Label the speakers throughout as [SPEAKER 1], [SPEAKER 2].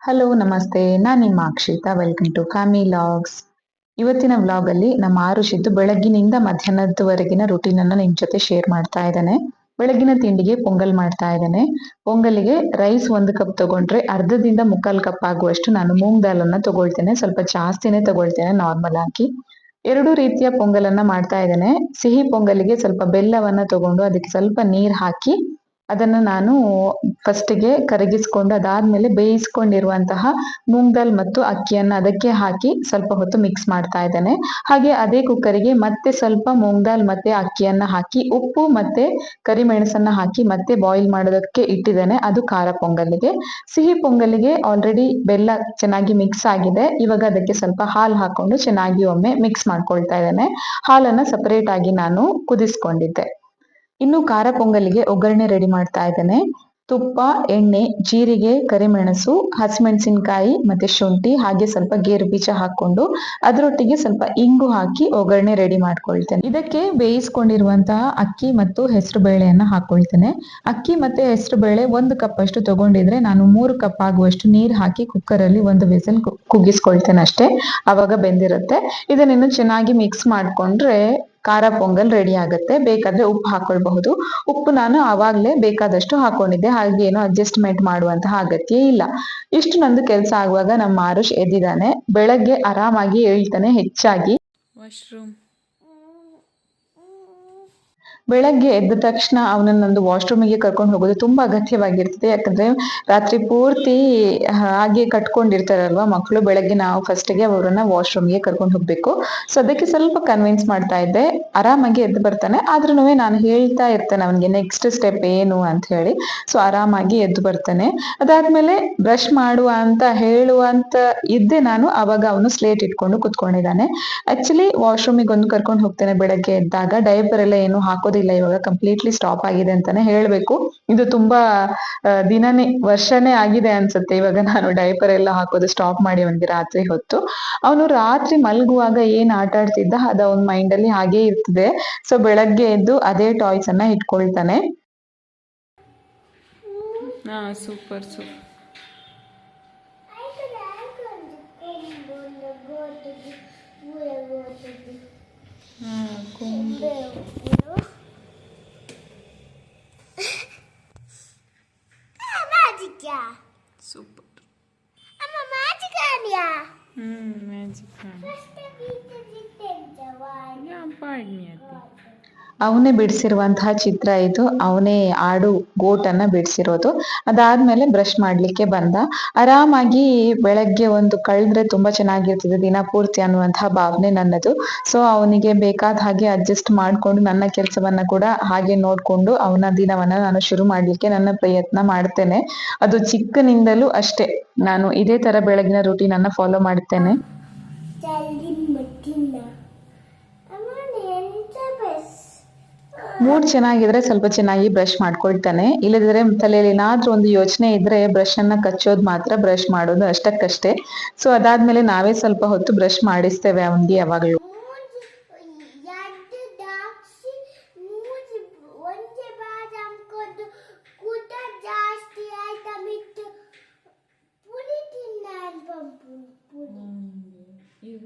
[SPEAKER 1] Hello ನಮಸ್ತೆ, ನಾನು ನಿಮ್ಮ Akshita. Welcome to family logs. ಇವತ್ತಿನ ವ್ಲಾಗಲ್ಲಿ ನಮ್ಮ ಆರುಷಿದ್ದು ಬೆಳಗ್ಗಿನಿಂದ ಮಧ್ಯಾಹ್ನದವರೆಗಿನ ರುಟೀನ್ ಅನ್ನ ನಿಮ್ ಜೊತೆ ಶೇರ್ ಮಾಡ್ತಾ ಇದ್ದಾನೆ. ಬೆಳಗಿನ ತಿಂಡಿಗೆ ಪೊಂಗಲ್ ಮಾಡ್ತಾ ಇದ್ದಾನೆ. ಪೊಂಗಲಿಗೆ ರೈಸ್ 1 ಕಪ್ ತಗೊಂಡ್ರೆ ಅರ್ಧದಿಂದ ಮುಕ್ಕಾಲ್ ಕಪ್ ಆಗುವಷ್ಟು ನಾನು ಮೂಂಗ್ ದಾಲ್ ಅನ್ನ ತಗೊಳ್ತೇನೆ. ಸ್ವಲ್ಪ ಜಾಸ್ತಿನೇ ತಗೊಳ್ತೇನೆ ನಾರ್ಮಲ್ ಆಗಿ. 2 ರೀತಿಯ ಪೊಂಗಲನ್ನ ಮಾಡ್ತಾ ಇದ್ದೇನೆ. ಸಿಹಿ ಪೊಂಗಲಿಗೆ ಸ್ವಲ್ಪ ಬೆಲ್ಲವನ್ನ ತಗೊಂಡು ಅದಕ್ಕೆ ಸ್ವಲ್ಪ ನೀರ್ ಹಾಕಿ ಅದನ್ನ ನಾನು ಫಸ್ಟಿಗೆ ಕರಗಿಸ್ಕೊಂಡು ಅದಾದ್ಮೇಲೆ ಬೇಯಿಸ್ಕೊಂಡಿರುವಂತಹ ಮೂಂಗ್ ದಾಲ್ ಮತ್ತು ಅಕ್ಕಿಯನ್ನ ಅದಕ್ಕೆ ಹಾಕಿ ಸ್ವಲ್ಪ ಹೊತ್ತು ಮಿಕ್ಸ್ ಮಾಡ್ತಾ ಇದ್ದೇನೆ. ಹಾಗೆ ಅದೇ ಕುಕ್ಕರಿಗೆ ಮತ್ತೆ ಸ್ವಲ್ಪ ಮೂಂಗ್ ದಾಲ್ ಮತ್ತೆ ಅಕ್ಕಿಯನ್ನ ಹಾಕಿ ಉಪ್ಪು ಮತ್ತೆ ಕರಿಮೆಣಸನ್ನ ಹಾಕಿ ಮತ್ತೆ ಬಾಯ್ಲ್ ಮಾಡೋದಕ್ಕೆ ಇಟ್ಟಿದ್ದೇನೆ. ಅದು ಖಾರ ಪೊಂಗಲಿಗೆ. ಸಿಹಿ ಪೊಂಗಲಿಗೆ ಆಲ್ರೆಡಿ ಬೆಲ್ಲ ಚೆನ್ನಾಗಿ ಮಿಕ್ಸ್ ಆಗಿದೆ. ಇವಾಗ ಅದಕ್ಕೆ ಸ್ವಲ್ಪ ಹಾಲು ಹಾಕೊಂಡು ಚೆನ್ನಾಗಿ ಒಮ್ಮೆ ಮಿಕ್ಸ್ ಮಾಡ್ಕೊಳ್ತಾ ಇದ್ದೇನೆ. ಹಾಲನ್ನ ಸಪರೇಟ್ ಆಗಿ ನಾನು ಕುದಿಸ್ಕೊಂಡಿದ್ದೆ. ಇನ್ನು ಖಾರ ಪೊಂಗಲಿಗೆ ಒಗ್ಗರಣೆ ರೆಡಿ ಮಾಡ್ತಾ ಇದ್ದೇನೆ. ತುಪ್ಪ, ಎಣ್ಣೆ, ಜೀರಿಗೆ, ಕರಿಮೆಣಸು, ಹಸಿಮೆಣಸಿನಕಾಯಿ ಮತ್ತೆ ಶುಂಠಿ ಹಾಗೆ ಸ್ವಲ್ಪ ಗೇರು ಬೀಜ ಹಾಕೊಂಡು ಅದರೊಟ್ಟಿಗೆ ಸ್ವಲ್ಪ ಇಂಗು ಹಾಕಿ ಒಗ್ಗರಣೆ ರೆಡಿ ಮಾಡ್ಕೊಳ್ತೇನೆ. ಇದಕ್ಕೆ ಬೇಯಿಸ್ಕೊಂಡಿರುವಂತಹ ಅಕ್ಕಿ ಮತ್ತು ಹೆಸರು ಬೇಳೆಯನ್ನ ಹಾಕೊಳ್ತೇನೆ. ಅಕ್ಕಿ ಮತ್ತೆ ಹೆಸರು ಬೇಳೆ 1 ಕಪ್ ಅಷ್ಟು ತಗೊಂಡಿದ್ರೆ ನಾನು 3 ಕಪ್ ಆಗುವಷ್ಟು ನೀರು ಹಾಕಿ ಕುಕ್ಕರ್ ಅಲ್ಲಿ 1 ವಿಸಿಲ್ ಕುಗ್ಗಿಸ್ಕೊಳ್ತೇನೆ ಅಷ್ಟೇ. ಅವಾಗ ಬೆಂದಿರುತ್ತೆ. ಇದನ್ನಿನ್ನು ಚೆನ್ನಾಗಿ ಮಿಕ್ಸ್ ಮಾಡ್ಕೊಂಡ್ರೆ ಖಾರ ಪೊಂಗಲ್ ರೆಡಿ ಆಗುತ್ತೆ. ಬೇಕಾದ್ರೆ ಉಪ್ಪು ಹಾಕೊಳ್ಬಹುದು. ಉಪ್ಪು ನಾನು ಆವಾಗ್ಲೇ ಬೇಕಾದಷ್ಟು ಹಾಕೊಂಡಿದ್ದೆ, ಹಾಗೇನು ಅಡ್ಜಸ್ಟ್ಮೆಂಟ್ ಮಾಡುವಂತಹ ಅಗತ್ಯ ಇಲ್ಲ. ಇಷ್ಟು ನಂದು ಕೆಲಸ ಆಗುವಾಗ ನಮ್ಮ ಆರುಷ್ ಎದ್ದಿದ್ದಾನೆ. ಬೆಳಗ್ಗೆ ಆರಾಮಾಗಿ ಹೇಳ್ತಾನೆ ಹೆಚ್ಚಾಗಿ. ವಾಶ್ರೂಮ್ ಬೆಳಗ್ಗೆ ಎದ್ದ ತಕ್ಷಣ ಅವನನ್ನೊಂದು ವಾಶ್ರೂಮಿಗೆ ಕರ್ಕೊಂಡು ಹೋಗೋದು ತುಂಬಾ ಅಗತ್ಯವಾಗಿರ್ತದೆ. ಯಾಕಂದ್ರೆ ರಾತ್ರಿ ಪೂರ್ತಿ ಹಾಗೆ ಕಟ್ಕೊಂಡಿರ್ತಾರಲ್ವಾ ಮಕ್ಕಳು. ಬೆಳಗ್ಗೆ ನಾವು ಫಸ್ಟ್ಗೆ ಅವರನ್ನ ವಾಶ್ರೂಮ್ಗೆ ಕರ್ಕೊಂಡು ಹೋಗ್ಬೇಕು. ಸೊ ಅದಕ್ಕೆ ಸ್ವಲ್ಪ ಕನ್ವಿನ್ಸ್ ಮಾಡ್ತಾ ಇದ್ದೆ. ಆರಾಮಾಗಿ ಎದ್ದು ಬರ್ತಾನೆ. ಆದ್ರೂ ನಾನು ಹೇಳ್ತಾ ಇರ್ತೇನೆ ಅವನಿಗೆ ನೆಕ್ಸ್ಟ್ ಸ್ಟೆಪ್ ಏನು ಅಂತ ಹೇಳಿ. ಸೊ ಆರಾಮಾಗಿ ಎದ್ದು ಬರ್ತಾನೆ. ಅದಾದ್ಮೇಲೆ ಬ್ರಷ್ ಮಾಡುವ ಅಂತ ಹೇಳುವಂತ ಇದ್ದೆ ನಾನು. ಅವಾಗ ಅವನು ಸ್ಲೇಟ್ ಇಟ್ಕೊಂಡು ಕುತ್ಕೊಂಡಿದ್ದಾನೆ. ಆಕ್ಚುಲಿ ವಾಶ್ರೂಮಿಗೆ ಒಂದು ಕರ್ಕೊಂಡು ಹೋಗ್ತೇನೆ ಬೆಳಗ್ಗೆ ಎದ್ದಾಗ. ಡೈಪರ್ ಎಲ್ಲ ಏನು ಹಾಕೋದಿಲ್ಲ, ಇವಾಗ ಕಂಪ್ಲೀಟ್ಲಿ ಸ್ಟಾಪ್ ಆಗಿದೆ ಅಂತಾನೆ ಹೇಳ್ಬೇಕು. ಇದು ತುಂಬಾ ವರ್ಷನೇ ಆಗಿದೆ ಅನ್ಸುತ್ತೆ ಇವಾಗ ನಾನು ಡೈಪರ್ ಎಲ್ಲ ಹಾಕೋದು ಸ್ಟಾಪ್ ಮಾಡಿ ಅವನಿಗೆ ರಾತ್ರಿ ಹೊತ್ತು. ಅವನು ರಾತ್ರಿ ಮಲ್ಗುವಾಗ ಏನ್ ಆಟ ಆಡ್ತಿದ್ದ ಅದು ಅವನ ಮೈಂಡ್ ಅಲ್ಲಿ ಹಾಗೇ ಇರ್ತದೆ. ಸೊ ಬೆಳಗ್ಗೆ ಎದ್ದು ಅದೇ ಟಾಯ್ಸ್ ಅನ್ನ ಇಟ್ಕೊಳ್ತಾನೆ. Super super. ಸೂಪರ್. ಅವನೇ ಬಿಡಿಸಿರುವಂತಹ ಚಿತ್ರ ಇದು. ಅವನೇ ಆಡು ಗೋಟನ್ನ ಬಿಡಿಸಿರೋದು. ಅದಾದ್ಮೇಲೆ ಬ್ರಷ್ ಮಾಡ್ಲಿಕ್ಕೆ ಬಂದ. ಆರಾಮಾಗಿ ಬೆಳಗ್ಗೆ ಒಂದು ಕಳೆದ್ರೆ ತುಂಬಾ ಚೆನ್ನಾಗಿರ್ತದೆ ದಿನ ಪೂರ್ತಿ ಅನ್ನುವಂತಹ ಭಾವನೆ ನನ್ನದು. ಸೊ ಅವನಿಗೆ ಬೇಕಾದ ಹಾಗೆ ಅಡ್ಜಸ್ಟ್ ಮಾಡ್ಕೊಂಡು ನನ್ನ ಕೆಲಸವನ್ನ ಕೂಡ ಹಾಗೆ ನೋಡ್ಕೊಂಡು ಅವನ ದಿನವನ್ನ ನಾನು ಶುರು ಮಾಡ್ಲಿಕ್ಕೆ ನನ್ನ ಪ್ರಯತ್ನ ಮಾಡ್ತೇನೆ. ಅದು ಚಿಕ್ಕನಿಂದಲೂ ಅಷ್ಟೇ. ನಾನು ಇದೇ ತರ ಬೆಳಗಿನ ರೂಟೀನ್ ಅನ್ನ ಫಾಲೋ ಮಾಡ್ತೇನೆ. ಮೂಡ್ ಚೆನ್ನಾಗಿದ್ರೆ ಸ್ವಲ್ಪ ಚೆನ್ನಾಗಿ ಬ್ರಷ್ ಮಾಡ್ಕೊಳ್ತಾನೆ. ಇಲ್ಲದಿದ್ರೆ ತಲೆಯಲ್ಲಿ ಏನಾದ್ರೂ ಒಂದು ಯೋಚನೆ ಇದ್ರೆ ಬ್ರಷ್ ಅನ್ನ ಕಚ್ಚೋದು ಮಾತ್ರ, ಬ್ರಷ್ ಮಾಡೋದು ಅಷ್ಟಕ್ಕಷ್ಟೇ. ಸೊ ಅದಾದ್ಮೇಲೆ ನಾವೇ ಸ್ವಲ್ಪ ಹೊತ್ತು ಬ್ರಷ್ ಮಾಡಿಸ್ತೇವೆ ಅವನಿಗೆ ಯಾವಾಗ್ಲೂ.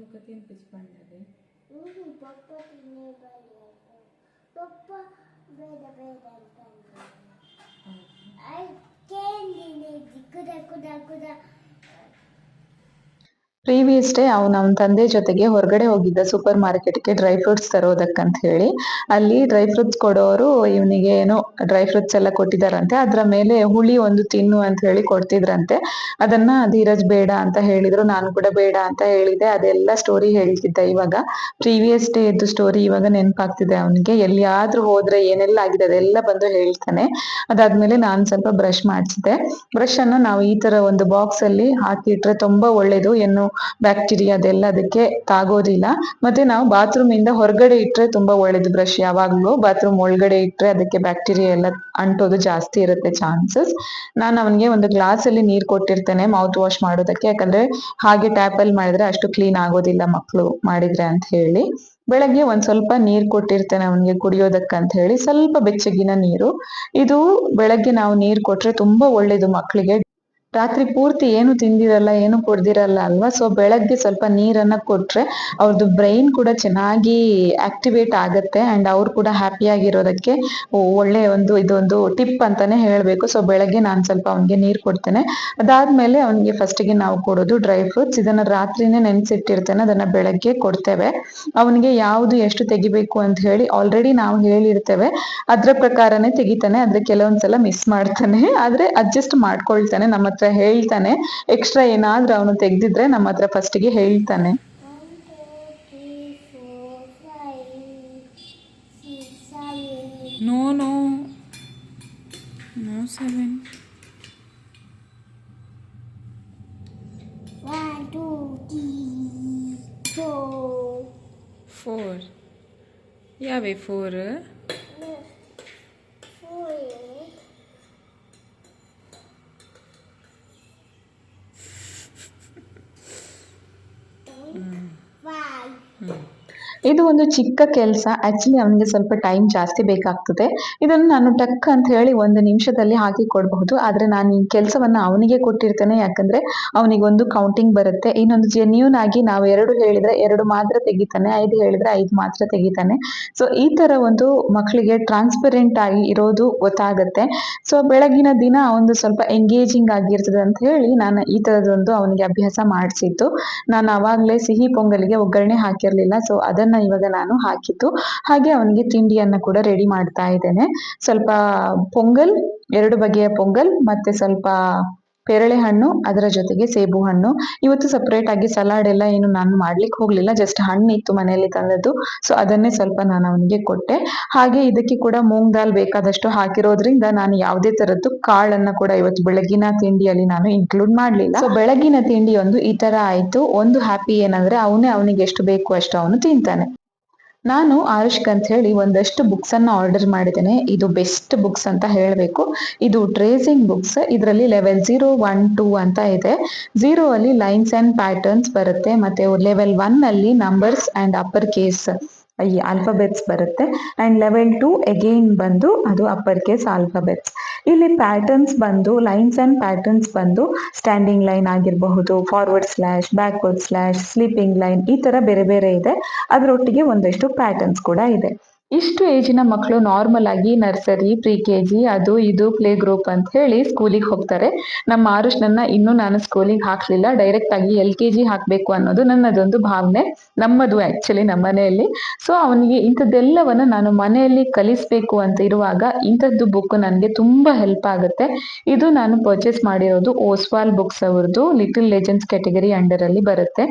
[SPEAKER 1] ಪ್ರೀವಿಯಸ್ ಡೇ ಅವನ ತಂದೆ ಜೊತೆಗೆ ಹೊರಗಡೆ ಹೋಗಿದ್ದ ಸೂಪರ್ ಮಾರ್ಕೆಟ್ಗೆ ಡ್ರೈ ಫ್ರೂಟ್ಸ್ ತರೋದಕ್ಕಂತ ಹೇಳಿ. ಅಲ್ಲಿ ಡ್ರೈ ಫ್ರೂಟ್ಸ್ ಕೊಡೋರು ಇವನಿಗೆ ಏನೋ ಡ್ರೈ ಫ್ರೂಟ್ಸ್ ಎಲ್ಲ ಕೊಟ್ಟಿದಾರಂತೆ. ಅದ್ರ ಮೇಲೆ ಹುಳಿ ಒಂದು ತಿನ್ನು ಅಂತ ಹೇಳಿ ಕೊಡ್ತಿದ್ರಂತೆ. ಅದನ್ನ ಧೀರಜ್ ಬೇಡ ಅಂತ ಹೇಳಿದ್ರು, ನಾನು ಕೂಡ ಬೇಡ ಅಂತ ಹೇಳಿದೆ. ಅದೆಲ್ಲ ಸ್ಟೋರಿ ಹೇಳ್ತಿದ್ದ. ಇವಾಗ ಪ್ರೀವಿಯಸ್ ಡೇ ಇದ್ದು ಸ್ಟೋರಿ ಇವಾಗ ನೆನಪಾಗ್ತಿದೆ ಅವನಿಗೆ. ಎಲ್ಲಿಯಾದ್ರೂ ಹೋದ್ರೆ ಏನೆಲ್ಲ ಆಗಿದೆ ಅದೆಲ್ಲ ಬಂದು ಹೇಳ್ತಾನೆ. ಅದಾದ್ಮೇಲೆ ನಾನು ಸ್ವಲ್ಪ ಬ್ರಷ್ ಮಾಡಿಸಿದೆ. ಬ್ರಷ್ ಅನ್ನು ನಾವು ಈ ತರ ಒಂದು ಬಾಕ್ಸ್ ಅಲ್ಲಿ ಹಾಕಿಟ್ರೆ ತುಂಬಾ ಒಳ್ಳೇದು. ಏನು ಬ್ಯಾಕ್ಟೀರಿಯಾ ಅದೆಲ್ಲ ಅದಕ್ಕೆ ತಾಗೋದಿಲ್ಲ. ಮತ್ತೆ ನಾವು ಬಾತ್ರೂಮ್ ಇಂದ ಹೊರಗಡೆ ಇಟ್ರೆ ತುಂಬಾ ಒಳ್ಳೇದು. ಬ್ರಷ್ ಯಾವಾಗ್ಲೂ ಬಾತ್ರೂಮ್ ಒಳಗಡೆ ಇಟ್ರೆ ಅದಕ್ಕೆ ಬ್ಯಾಕ್ಟೀರಿಯಾ ಎಲ್ಲ ಅಂಟೋದು ಜಾಸ್ತಿ ಇರುತ್ತೆ ಚಾನ್ಸಸ್. ನಾನು ಅವನಿಗೆ ಒಂದು ಗ್ಲಾಸ್ ಅಲ್ಲಿ ನೀರ್ ಕೊಟ್ಟಿರ್ತೇನೆ ಮೌತ್ ವಾಶ್ ಮಾಡೋದಕ್ಕೆ. ಯಾಕಂದ್ರೆ ಹಾಗೆ ಟ್ಯಾಪ್ ಅಲ್ಲಿ ಮಾಡಿದ್ರೆ ಅಷ್ಟು ಕ್ಲೀನ್ ಆಗೋದಿಲ್ಲ ಮಕ್ಳು ಮಾಡಿದ್ರೆ ಅಂತ ಹೇಳಿ. ಬೆಳಗ್ಗೆ ಒಂದ್ ಸ್ವಲ್ಪ ನೀರ್ ಕೊಟ್ಟಿರ್ತೇನೆ ಅವನಿಗೆ ಕುಡಿಯೋದಕ್ಕಂತ ಹೇಳಿ, ಸ್ವಲ್ಪ ಬೆಚ್ಚಗಿನ ನೀರು. ಇದು ಬೆಳಗ್ಗೆ ನಾವು ನೀರ್ ಕೊಟ್ರೆ ತುಂಬಾ ಒಳ್ಳೇದು ಮಕ್ಳಿಗೆ. ರಾತ್ರಿ ಪೂರ್ತಿ ಏನು ತಿಂದಿರಲ್ಲ, ಏನು ಕುಡ್ದಿರಲ್ಲ ಅಲ್ವಾ. ಸೊ ಬೆಳಗ್ಗೆ ಸ್ವಲ್ಪ ನೀರನ್ನ ಕೊಟ್ರೆ ಅವ್ರದ್ದು ಬ್ರೈನ್ ಕೂಡ ಚೆನ್ನಾಗಿ ಆಕ್ಟಿವೇಟ್ ಆಗತ್ತೆ. ಅಂಡ್ ಅವ್ರು ಕೂಡ ಹ್ಯಾಪಿಯಾಗಿರೋದಕ್ಕೆ ಒಳ್ಳೆ ಇದೊಂದು ಟಿಪ್ ಅಂತಾನೆ ಹೇಳ್ಬೇಕು. ಸೊ ಬೆಳಗ್ಗೆ ನಾನು ಸ್ವಲ್ಪ ಅವನಿಗೆ ನೀರ್ ಕೊಡ್ತೇನೆ. ಅದಾದ್ಮೇಲೆ ಅವನಿಗೆ ಫಸ್ಟಿಗೆ ನಾವು ಕೊಡೋದು ಡ್ರೈ ಫ್ರೂಟ್ಸ್. ಇದನ್ನ ರಾತ್ರಿನೇ ನೆನ್ಸಿಟ್ಟಿರ್ತೇನೆ, ಅದನ್ನ ಬೆಳಗ್ಗೆ ಕೊಡ್ತೇವೆ. ಅವನಿಗೆ ಯಾವ್ದು ಎಷ್ಟು ತೆಗಿಬೇಕು ಅಂತ ಹೇಳಿ ಆಲ್ರೆಡಿ ನಾವು ಹೇಳಿರ್ತೇವೆ. ಅದ್ರ ಪ್ರಕಾರನೇ ತೆಗಿತಾನೆ. ಆದ್ರೆ ಕೆಲವೊಂದ್ಸಲ ಮಿಸ್ ಮಾಡ್ತಾನೆ, ಆದ್ರೆ ಅಡ್ಜಸ್ಟ್ ಮಾಡ್ಕೊಳ್ತಾನೆ. ನಮ್ಮ ಹತ್ರ ಹೇಳ್ತಾನೆ. ಎಕ್ಸ್ಟ್ರಾ ಏನಾದ್ರೂ ಅವನು ತೆಗ್ದಿದ್ರೆ ನಮ್ಮ ಹತ್ರ ಫಸ್ಟಿಗೆ ಹೇಳ್ತಾನೆ.
[SPEAKER 2] No, no, no, 7.
[SPEAKER 3] 1, 2, 3, 4.
[SPEAKER 2] 4. ಯಾವೇ 4?
[SPEAKER 3] 4.
[SPEAKER 1] ಇದು ಒಂದು ಚಿಕ್ಕ ಕೆಲಸ. ಆಕ್ಚುಲಿ ಅವನಿಗೆ ಸ್ವಲ್ಪ ಟೈಮ್ ಜಾಸ್ತಿ ಬೇಕಾಗ್ತದೆ. ಇದನ್ನು ನಾನು ಟಕ್ ಅಂತ ಹೇಳಿ 1 ನಿಮಿಷದಲ್ಲಿ ಹಾಕಿ ಕೊಡಬಹುದು. ಆದ್ರೆ ನಾನು ಈ ಕೆಲಸವನ್ನ ಅವನಿಗೆ ಕೊಟ್ಟಿರ್ತೇನೆ. ಯಾಕಂದ್ರೆ ಅವನಿಗೊಂದು ಕೌಂಟಿಂಗ್ ಬರುತ್ತೆ. ಇನ್ನೊಂದು ಜೆನ್ಯೂನ್ ಆಗಿ ನಾವು 2 ಹೇಳಿದ್ರೆ 2 ಮಾತ್ರ ತೆಗಿತಾನೆ, 5 ಹೇಳಿದ್ರೆ 5 ಮಾತ್ರ ತೆಗಿತಾನೆ. ಸೊ ಈ ತರ ಒಂದು ಮಕ್ಕಳಿಗೆ ಟ್ರಾನ್ಸ್ಪರೆಂಟ್ ಆಗಿ ಇರೋದು ಗೊತ್ತಾಗತ್ತೆ. ಸೊ ಬೆಳಗಿನ ದಿನ ಒಂದು ಸ್ವಲ್ಪ ಎಂಗೇಜಿಂಗ್ ಆಗಿರ್ತದೆ ಅಂತ ಹೇಳಿ ನಾನು ಈ ತರದೊಂದು ಅವನಿಗೆ ಅಭ್ಯಾಸ ಮಾಡಿಸಿದ್ದು. ನಾನು ಅವಾಗ್ಲೇ ಸಿಹಿ ಪೊಂಗಲಿಗೆ ಒಗ್ಗರಣೆ ಹಾಕಿರ್ಲಿಲ್ಲ. ಸೊ ಅದನ್ನ ಇವಾಗ ನಾನು ಹಾಕಿದ್ದು. ಹಾಗೆ ಅವನಿಗೆ ತಿಂಡಿಯನ್ನ ಕೂಡ ರೆಡಿ ಮಾಡ್ತಾ ಇದ್ದೇನೆ. ಸ್ವಲ್ಪ ಪೊಂಗಲ್, 2 ಬಗೆಯ ಪೊಂಗಲ್, ಮತ್ತೆ ಸ್ವಲ್ಪ ಪೇರಳೆ ಹಣ್ಣು, ಅದರ ಜೊತೆಗೆ ಸೇಬು ಹಣ್ಣು. ಇವತ್ತು ಸಪರೇಟ್ ಆಗಿ ಸಲಾಡ್ ಎಲ್ಲ ಏನು ನಾನು ಮಾಡ್ಲಿಕ್ಕೆ ಹೋಗ್ಲಿಲ್ಲ. ಜಸ್ಟ್ ಹಣ್ಣು ಇತ್ತು ಮನೆಯಲ್ಲಿ ತಂದದ್ದು. ಸೊ ಅದನ್ನೇ ಸ್ವಲ್ಪ ನಾನು ಅವನಿಗೆ ಕೊಟ್ಟೆ. ಹಾಗೆ ಇದಕ್ಕೆ ಕೂಡ ಮೂಂಗ್ ದಾಲ್ ಬೇಕಾದಷ್ಟು ಹಾಕಿರೋದ್ರಿಂದ ನಾನು ಯಾವುದೇ ತರದ್ದು ಕಾಳನ್ನ ಕೂಡ ಇವತ್ತು ಬೆಳಗಿನ ತಿಂಡಿಯಲ್ಲಿ ನಾನು ಇನ್ಕ್ಲೂಡ್ ಮಾಡ್ಲಿಲ್ಲ. ಸೊ ಬೆಳಗಿನ ತಿಂಡಿ ಒಂದು ಈ ತರ ಆಯ್ತು. ಒಂದು ಹ್ಯಾಪಿ ಏನಂದ್ರೆ ಅವನಿಗೆ ಎಷ್ಟು ಬೇಕು ಅಷ್ಟು ಅವನು ತಿಂತಾನೆ. ನಾನು ಆರುಷ್ಕ್ ಅಂತ ಹೇಳಿ ಒಂದಷ್ಟು ಬುಕ್ಸ್ ಅನ್ನ ಆರ್ಡರ್ ಮಾಡಿದ್ದೇನೆ. ಇದು ಬೆಸ್ಟ್ ಬುಕ್ಸ್ ಅಂತ ಹೇಳಬೇಕು. ಇದು ಟ್ರೇಸಿಂಗ್ ಬುಕ್ಸ್. ಇದರಲ್ಲಿ ಲೆವೆಲ್ 0, 1, 2 ಅಂತ ಇದೆ. 0 ಅಲ್ಲಿ ಲೈನ್ಸ್ ಅಂಡ್ ಪ್ಯಾಟರ್ನ್ಸ್ ಬರುತ್ತೆ. ಮತ್ತೆ ಲೆವೆಲ್ 1 ಅಲ್ಲಿ ನಂಬರ್ಸ್ ಅಂಡ್ ಅಪ್ಪರ್ ಕೇಸ್ ಈ ಆಲ್ಫಾಬೆಟ್ಸ್ ಬರುತ್ತೆ. ಅಂಡ್ ಲೆವೆಲ್ 2 ಅಗೈನ್ ಬಂದು ಅದು ಅಪ್ಪರ್ ಕೇಸ್ ಆಲ್ಫಾಬೆಟ್ಸ್. ಇಲ್ಲಿ ಪ್ಯಾಟರ್ನ್ಸ್ ಬಂದು ಲೈನ್ಸ್ ಅಂಡ್ ಪ್ಯಾಟರ್ನ್ಸ್ ಬಂದು ಸ್ಟ್ಯಾಂಡಿಂಗ್ ಲೈನ್ ಆಗಿರಬಹುದು, forward slash, backward slash, sleeping line, ಈ ತರ ಬೇರೆ ಬೇರೆ ಇದೆ. ಅದರೊಟ್ಟಿಗೆ ಒಂದಷ್ಟು ಪ್ಯಾಟರ್ನ್ಸ್ ಕೂಡ ಇದೆ. ಇಷ್ಟು ಏಜಿನ ಮಕ್ಕಳು ನಾರ್ಮಲ್ ಆಗಿ ನರ್ಸರಿ, ಪ್ರಿ ಕೆಜಿ, ಅದು ಇದು ಪ್ಲೇ ಗ್ರೂಪ್ ಅಂತ ಹೇಳಿ ಸ್ಕೂಲಿಗೆ ಹೋಗ್ತಾರೆ. ನಮ್ಮ ಆರುಷ್ನನ್ನ ಇನ್ನೂ ನಾನು ಸ್ಕೂಲಿಗೆ ಹಾಕ್ಲಿಲ್ಲ. ಡೈರೆಕ್ಟ್ ಆಗಿ LKG ಹಾಕ್ಬೇಕು ಅನ್ನೋದು ನನ್ನದೊಂದು ಭಾವನೆ, ನಮ್ಮದು ಆಕ್ಚುಲಿ ನಮ್ಮ ಮನೆಯಲ್ಲಿ. ಸೊ ಅವನಿಗೆ ಇಂಥದ್ದೆಲ್ಲವನ್ನ ನಾನು ಮನೆಯಲ್ಲಿ ಕಲಿಸ್ಬೇಕು ಅಂತ ಇರುವಾಗ ಇಂಥದ್ದು ಬುಕ್ ನನಗೆ ತುಂಬಾ ಹೆಲ್ಪ್ ಆಗುತ್ತೆ. ಇದು ನಾನು ಪರ್ಚೇಸ್ ಮಾಡಿರೋದು ಓಸ್ವಾಲ್ ಬುಕ್ಸ್ ಅವ್ರದ್ದು ಲಿಟಲ್ ಲೆಜೆಂಡ್ಸ್ ಕ್ಯಾಟಗರಿ ಅಂಡರ್ ಅಲ್ಲಿ ಬರುತ್ತೆ.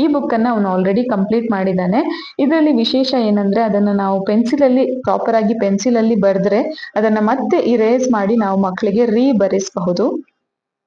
[SPEAKER 1] ಈ ಬುಕ್ ಅನ್ನ ಅವನು ಆಲ್ರೆಡಿ ಕಂಪ್ಲೀಟ್ ಮಾಡಿದ್ದಾನೆ. ಇದರಲ್ಲಿ ವಿಶೇಷ ಏನಂದ್ರೆ ಅದನ್ನ ನಾವು ಪೆನ್ಸಿಲ್ ಅಲ್ಲಿ ಪ್ರಾಪರ್ ಆಗಿ ಪೆನ್ಸಿಲ್ ಅಲ್ಲಿ ಬರೆದ್ರೆ ಅದನ್ನ ಮತ್ತೆ ಇರೇಸ್ ಮಾಡಿ ನಾವು ಮಕ್ಕಳಿಗೆ ಬರೆಸಬಹುದು.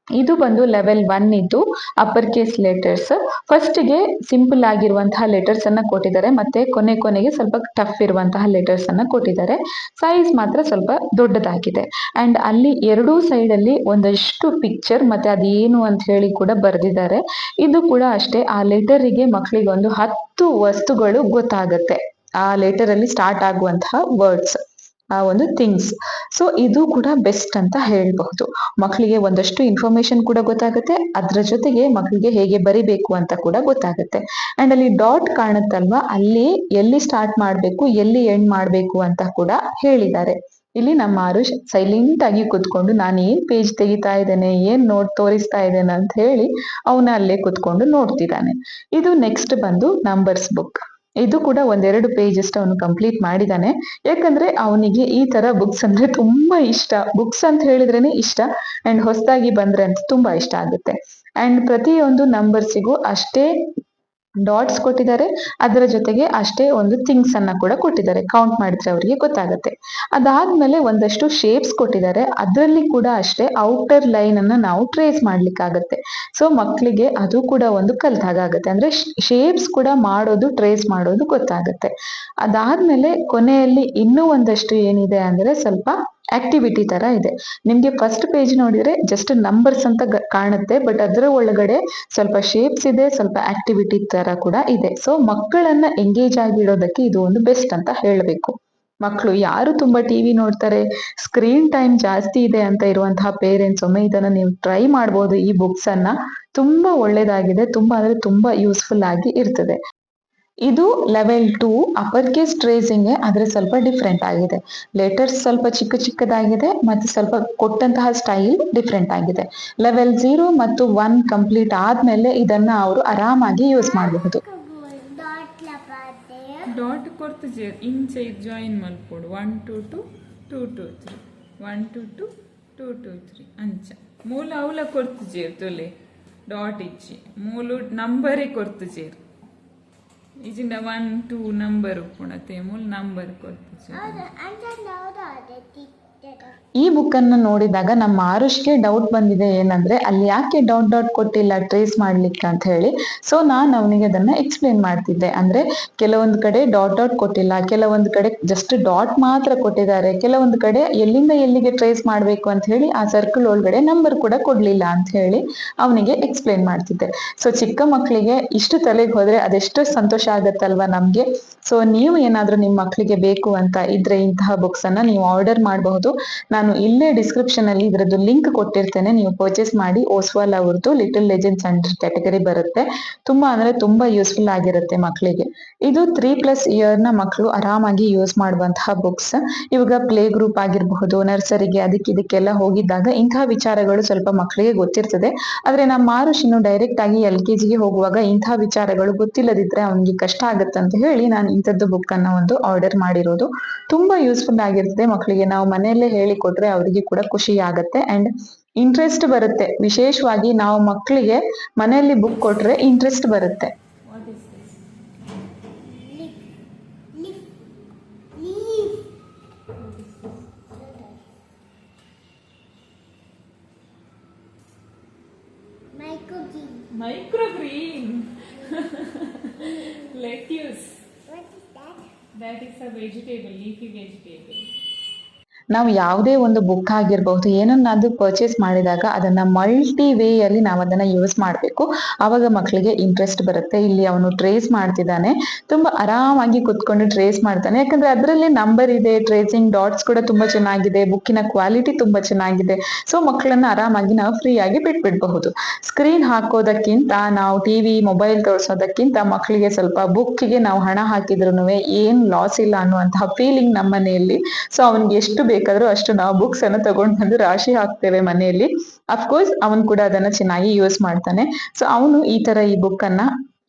[SPEAKER 1] ಇದು ಬಂದು ಲೆವೆಲ್ 1 ಇದ್ದು ಅಪ್ಪರ್ ಕೇಸ್ ಲೆಟರ್ಸ್. ಫಸ್ಟ್ಗೆ ಸಿಂಪಲ್ ಆಗಿರುವಂತಹ ಲೆಟರ್ಸ್ ಅನ್ನ ಕೊಟ್ಟಿದ್ದಾರೆ. ಮತ್ತೆ ಕೊನೆಗೆ ಸ್ವಲ್ಪ ಟಫ್ ಇರುವಂತಹ ಲೆಟರ್ಸ್ ಅನ್ನ ಕೊಟ್ಟಿದ್ದಾರೆ. ಸೈಜ್ ಮಾತ್ರ ಸ್ವಲ್ಪ ದೊಡ್ಡದಾಗಿದೆ. ಅಂಡ್ ಅಲ್ಲಿ ಎರಡೂ ಸೈಡ್ ಅಲ್ಲಿ ಒಂದಷ್ಟು ಪಿಕ್ಚರ್ ಮತ್ತೆ ಅದೇನು ಅಂತ ಹೇಳಿ ಕೂಡ ಬರೆದಿದ್ದಾರೆ. ಇದು ಕೂಡ ಅಷ್ಟೇ, ಆ ಲೆಟರಿಗೆ ಮಕ್ಕಳಿಗೆ ಒಂದು 10 ವಸ್ತುಗಳು ಗೊತ್ತಾಗತ್ತೆ. ಆ ಲೆಟರ್ ಅಲ್ಲಿ ಸ್ಟಾರ್ಟ್ ಆಗುವಂತಹ ವರ್ಡ್ಸ್, ಆ ಒಂದು ಥಿಂಗ್ಸ್. ಸೊ ಇದು ಕೂಡ ಬೆಸ್ಟ್ ಅಂತ ಹೇಳ್ಬಹುದು. ಮಕ್ಕಳಿಗೆ ಒಂದಷ್ಟು ಇನ್ಫಾರ್ಮೇಶನ್ ಕೂಡ ಗೊತ್ತಾಗುತ್ತೆ. ಅದ್ರ ಜೊತೆಗೆ ಮಕ್ಕಳಿಗೆ ಹೇಗೆ ಬರಿಬೇಕು ಅಂತ ಕೂಡ ಗೊತ್ತಾಗುತ್ತೆ. ಅಂಡ್ ಅಲ್ಲಿ ಡಾಟ್ ಕಾಣುತ್ತಲ್ವಾ, ಅಲ್ಲಿ ಎಲ್ಲಿ ಸ್ಟಾರ್ಟ್ ಮಾಡ್ಬೇಕು ಎಲ್ಲಿ ಎಂಡ್ ಮಾಡ್ಬೇಕು ಅಂತ ಕೂಡ ಹೇಳಿದ್ದಾರೆ. ಇಲ್ಲಿ ನಮ್ಮ ಆರುಷ್ ಸೈಲೆಂಟ್ ಆಗಿ ಕುತ್ಕೊಂಡು ನಾನು ಏನ್ ಪೇಜ್ ತೆಗಿತಾ ಇದ್ದೇನೆ ಏನ್ ತೋರಿಸ್ತಾ ಇದ್ದೇನೆ ಅಂತ ಹೇಳಿ ಅವನ ಅಲ್ಲೇ ಕುತ್ಕೊಂಡು ನೋಡ್ತಿದ್ದಾನೆ. ಇದು ನೆಕ್ಸ್ಟ್ ಬಂದು ನಂಬರ್ಸ್ ಬುಕ್. ಇದು ಕೂಡ ಒಂದೆರಡು ಪೇಜ್ ಅಷ್ಟು ಅವನು ಕಂಪ್ಲೀಟ್ ಮಾಡಿದ್ದಾನೆ. ಯಾಕಂದ್ರೆ ಅವನಿಗೆ ಈ ತರ ಬುಕ್ಸ್ ಅಂದ್ರೆ ತುಂಬಾ ಇಷ್ಟ. ಬುಕ್ಸ್ ಅಂತ ಹೇಳಿದ್ರೇನೆ ಇಷ್ಟ ಅಂಡ್ ಹೊಸದಾಗಿ ಬಂದ್ರೆ ಅಂತ ತುಂಬಾ ಇಷ್ಟ ಆಗುತ್ತೆ. ಅಂಡ್ ಪ್ರತಿಯೊಂದು ನಂಬರ್ಸಿಗೂ ಅಷ್ಟೇ ಡಾಟ್ಸ್ ಕೊಟ್ಟಿದ್ದಾರೆ, ಅದರ ಜೊತೆಗೆ ಅಷ್ಟೇ ಒಂದು ಥಿಂಗ್ಸ್ ಅನ್ನ ಕೂಡ ಕೊಟ್ಟಿದ್ದಾರೆ. ಕೌಂಟ್ ಮಾಡಿದ್ರೆ ಅವರಿಗೆ ಗೊತ್ತಾಗುತ್ತೆ. ಅದಾದ್ಮೇಲೆ ಒಂದಷ್ಟು ಶೇಪ್ಸ್ ಕೊಟ್ಟಿದ್ದಾರೆ, ಅದರಲ್ಲಿ ಕೂಡ ಅಷ್ಟೇ ಔಟರ್ ಲೈನ್ ಅನ್ನ ನಾವು ಟ್ರೇಸ್ ಮಾಡ್ಲಿಕ್ಕಾಗತ್ತೆ. ಸೊ ಮಕ್ಕಳಿಗೆ ಅದು ಕೂಡ ಒಂದು ಕಲ್ತಾಗುತ್ತೆ, ಅಂದ್ರೆ ಶೇಪ್ಸ್ ಕೂಡ ಮಾಡೋದು ಟ್ರೇಸ್ ಮಾಡೋದು ಗೊತ್ತಾಗುತ್ತೆ. ಅದಾದ್ಮೇಲೆ ಕೊನೆಯಲ್ಲಿ ಇನ್ನೂ ಒಂದಷ್ಟು ಏನಿದೆ ಅಂದ್ರೆ ಸ್ವಲ್ಪ ಆಕ್ಟಿವಿಟಿ ತರ ಇದೆ. ನಿಮ್ಗೆ ಫಸ್ಟ್ ಪೇಜ್ ನೋಡಿದ್ರೆ ಜಸ್ಟ್ ನಂಬರ್ಸ್ ಅಂತ ಕಾಣುತ್ತೆ, ಬಟ್ ಅದರ ಒಳಗಡೆ ಸ್ವಲ್ಪ ಶೇಪ್ಸ್ ಇದೆ, ಸ್ವಲ್ಪ ಆಕ್ಟಿವಿಟಿ ತರ ಕೂಡ ಇದೆ. ಸೊ ಮಕ್ಕಳನ್ನ ಎಂಗೇಜ್ ಆಗಿಡೋದಕ್ಕೆ ಇದು ಒಂದು ಬೆಸ್ಟ್ ಅಂತ ಹೇಳಬೇಕು. ಮಕ್ಕಳು ಯಾರು ತುಂಬಾ ಟಿವಿ ನೋಡ್ತಾರೆ, ಸ್ಕ್ರೀನ್ ಟೈಮ್ ಜಾಸ್ತಿ ಇದೆ ಅಂತ ಇರುವಂತಹ ಪೇರೆಂಟ್ಸ್ ಒಮ್ಮೆ ಇದನ್ನ ನೀವು ಟ್ರೈ ಮಾಡ್ಬೋದು. ಈ ಬುಕ್ಸ್ ಅನ್ನ ತುಂಬಾ ಒಳ್ಳೇದಾಗಿದೆ, ತುಂಬಾ ಅಂದ್ರೆ ತುಂಬಾ ಯೂಸ್ಫುಲ್ ಆಗಿ ಇರ್ತದೆ. ಇದು ಲೆವೆಲ್ 2 ಅಪರ್ ಕೇಸ್ ಟ್ರೇಸಿಂಗ್, ಆದ್ರೆ ಸ್ವಲ್ಪ ಡಿಫ್ರೆಂಟ್ ಆಗಿದೆ. ಲೆಟರ್ಸ್ ಸ್ವಲ್ಪ ಚಿಕ್ಕ ಚಿಕ್ಕದಾಗಿದೆ ಮತ್ತು ಸ್ವಲ್ಪ ಕೊಟ್ಟಂತಹ ಸ್ಟೈಲ್ ಡಿಫ್ರೆಂಟ್ ಆಗಿದೆ. ಲೆವೆಲ್ 0 ಮತ್ತು 1 ಕಂಪ್ಲೀಟ್ ಆದ್ಮೇಲೆ ಇದನ್ನ ಅವರು ಆರಾಮಾಗಿ ಯೂಸ್ ಮಾಡಬಹುದು.
[SPEAKER 2] ಡಾಟ್ ಕೊರ್ತು ಇಂಚ join ಮಲ್ಪೋಡು 1 to 2 2 to 3 1 to 2 2 to 3 ಅಂಚ ಮೂಲ ಅವಲ ಕೊರ್ತು ಜೇರ್ ತೊಲೆ ಡಾಟ್ ಇಚ್ಚಿ ಮೂಲು ನಂಬರೇ ಕೊರ್ತು ಜೇರ್ ಇಜಿಂದ 1 2 ನಂಬರ್ ಉಪ್ಪುಣತೆ ಮೂಲ ನಂಬರ್ ಕೊರ್ತು ಜೇರ್.
[SPEAKER 1] ಈ ಬುಕ್ ಅನ್ನು ನೋಡಿದಾಗ ನಮ್ಮ ಆರುಷ್ಗೆ ಡೌಟ್ ಬಂದಿದೆ, ಏನಂದ್ರೆ ಅಲ್ಲಿ ಯಾಕೆ ಡಾಟ್ ಡಾಟ್ ಕೊಟ್ಟಿಲ್ಲ ಟ್ರೇಸ್ ಮಾಡ್ಲಿಕ್ಕೆ ಅಂತ ಹೇಳಿ. ಸೊ ನಾನು ಅವನಿಗೆ ಅದನ್ನ ಎಕ್ಸ್ಪ್ಲೇನ್ ಮಾಡ್ತಿದ್ದೆ. ಅಂದ್ರೆ ಕೆಲವೊಂದು ಕಡೆ ಡಾಟ್ ಡಾಟ್ ಕೊಟ್ಟಿಲ್ಲ, ಕೆಲವೊಂದು ಕಡೆ ಜಸ್ಟ್ ಡಾಟ್ ಮಾತ್ರ ಕೊಟ್ಟಿದ್ದಾರೆ, ಕೆಲವೊಂದು ಕಡೆ ಎಲ್ಲಿಂದ ಎಲ್ಲಿಗೆ ಟ್ರೇಸ್ ಮಾಡ್ಬೇಕು ಅಂತ ಹೇಳಿ ಆ ಸರ್ಕಲ್ ಒಳಗಡೆ ನಂಬರ್ ಕೂಡ ಕೊಡ್ಲಿಲ್ಲ ಅಂತ ಹೇಳಿ ಅವನಿಗೆ ಎಕ್ಸ್ಪ್ಲೇನ್ ಮಾಡ್ತಿದ್ದೆ. ಸೊ ಚಿಕ್ಕ ಮಕ್ಕಳಿಗೆ ಇಷ್ಟು ತಲೆಗೆ ಹೋದ್ರೆ ಅದೆಷ್ಟು ಸಂತೋಷ ಆಗತ್ತಲ್ವಾ ನಮ್ಗೆ. ಸೊ ನೀವು ಏನಾದ್ರೂ ನಿಮ್ಮ ಮಕ್ಕಳಿಗೆ ಬೇಕು ಅಂತ ಇದ್ರೆ ಇಂತಹ ಬುಕ್ಸ್ ಅನ್ನ ನೀವು ಆರ್ಡರ್ ಮಾಡಬಹುದು. ನಾನು ಇಲ್ಲೇ ಡಿಸ್ಕ್ರಿಪ್ಷನ್ ಅಲ್ಲಿ ಇದರದ್ದು ಲಿಂಕ್ ಕೊಟ್ಟಿರ್ತೇನೆ, ನೀವು ಪರ್ಚೇಸ್ ಮಾಡಿ. ಓಸ್ವಾಲ್ ಅವ್ರದ್ದು ಲಿಟಲ್ ಲೆಜೆಂಡ್ಸ್ ಅಂಡರ್ ಕ್ಯಾಟಗರಿ ಬರುತ್ತೆ. ತುಂಬಾ ಅಂದ್ರೆ ತುಂಬಾ ಯೂಸ್ಫುಲ್ ಆಗಿರುತ್ತೆ ಮಕ್ಕಳಿಗೆ. ಇದು 3+ ಇಯರ್ ನ ಮಕ್ಕಳು ಆರಾಮಾಗಿ ಯೂಸ್ ಮಾಡುವಂತಹ ಬುಕ್ಸ್. ಇವಾಗ ಪ್ಲೇ ಗ್ರೂಪ್ ಆಗಿರಬಹುದು, ನರ್ಸರಿಗೆ ಇದಕ್ಕೆಲ್ಲ ಹೋಗಿದ್ದಾಗ ಇಂತಹ ವಿಚಾರಗಳು ಸ್ವಲ್ಪ ಮಕ್ಕಳಿಗೆ ಗೊತ್ತಿರ್ತದೆ. ಆದ್ರೆ ನಮ್ಮ ಆರುಷ್ ಇನ್ನು ಡೈರೆಕ್ಟ್ ಆಗಿ LKG ಹೋಗುವಾಗ ಇಂತಹ ವಿಚಾರಗಳು ಗೊತ್ತಿಲ್ಲದಿದ್ರೆ ಅವನಿಗೆ ಕಷ್ಟ ಆಗುತ್ತೆ ಅಂತ ಹೇಳಿ ನಾನು ಇಂಥದ್ದು ಬುಕ್ ಅನ್ನ ಒಂದು ಆರ್ಡರ್ ಮಾಡಿರೋದು. ತುಂಬಾ ಯೂಸ್ಫುಲ್ ಆಗಿರ್ತದೆ ಮಕ್ಕಳಿಗೆ. ನಾವು ಮನೆಯಲ್ಲೇ ಹೇಳಿಕೊಟ್ರೆ ಅವರಿಗೆ ಕೂಡ ಖುಷಿ ಆಗತ್ತೆ ಅಂಡ್ ಇಂಟ್ರೆಸ್ಟ್ ಬರುತ್ತೆ. ವಿಶೇಷವಾಗಿ ನಾವು ಮಕ್ಕಳಿಗೆ ಮನೆಯಲ್ಲಿ ಬುಕ್ ಕೊಟ್ರೆ ಇಂಟ್ರೆಸ್ಟ್ ಬರುತ್ತೆ.
[SPEAKER 2] Microgreen. Lettuce.
[SPEAKER 3] What is that?
[SPEAKER 2] That is a vegetable, leafy vegetable.
[SPEAKER 1] ನಾವು ಯಾವುದೇ ಒಂದು ಬುಕ್ ಆಗಿರಬಹುದು, ಏನನ್ನಾದ್ರೂ ಪರ್ಚೇಸ್ ಮಾಡಿದಾಗ ಅದನ್ನ ಮಲ್ಟಿ ವೇ ಅಲ್ಲಿ ನಾವು ಅದನ್ನ ಯೂಸ್ ಮಾಡಬೇಕು. ಆವಾಗ ಮಕ್ಕಳಿಗೆ ಇಂಟ್ರೆಸ್ಟ್ ಬರುತ್ತೆ. ಇಲ್ಲಿ ಅವನು ಟ್ರೇಸ್ ಮಾಡ್ತಿದ್ದಾನೆ, ತುಂಬಾ ಆರಾಮಾಗಿ ಕುತ್ಕೊಂಡು ಟ್ರೇಸ್ ಮಾಡ್ತಾನೆ. ಯಾಕಂದ್ರೆ ಅದರಲ್ಲಿ ನಂಬರ್ ಇದೆ, ಟ್ರೇಸಿಂಗ್ ಡಾಟ್ಸ್ ಕೂಡ ತುಂಬಾ ಚೆನ್ನಾಗಿದೆ, ಬುಕ್ಕಿನ ಕ್ವಾಲಿಟಿ ತುಂಬಾ ಚೆನ್ನಾಗಿದೆ. ಸೊ ಮಕ್ಕಳನ್ನ ಆರಾಮಾಗಿ ನಾವು ಫ್ರೀ ಆಗಿ ಬಿಟ್ಬಿಡಬಹುದು. ಸ್ಕ್ರೀನ್ ಹಾಕೋದಕ್ಕಿಂತ, ನಾವು ಟಿವಿ ಮೊಬೈಲ್ ತೋರಿಸೋದಕ್ಕಿಂತ ಮಕ್ಕಳಿಗೆ ಸ್ವಲ್ಪ ಬುಕ್ಕಿಗೆ ನಾವು ಹಣ ಹಾಕಿದ್ರು ಏನ್ ಲಾಸ್ ಇಲ್ಲ ಅನ್ನುವಂತಹ ಫೀಲಿಂಗ್ ನಮ್ಮ ಮನೆಯಲ್ಲಿ. ಸೊ ಅವನಿಗೆ ಎಷ್ಟು ಬೇಕಾದ್ರೂ ಅಷ್ಟು ನಾವು ಬುಕ್ಸ್ ಅನ್ನು ತಗೊಂಡು ಬಂದು ರಾಶಿ ಹಾಕ್ತೇವೆ ಮನೆಯಲ್ಲಿ. ಅಫ್ಕೋರ್ಸ್ ಅವನು ಕೂಡ ಅದನ್ನ ಚೆನ್ನಾಗಿ ಯೂಸ್ ಮಾಡ್ತಾನೆ. ಸೊ ಅವನು ಈ ತರ ಈ ಬುಕ್ ಅನ್ನ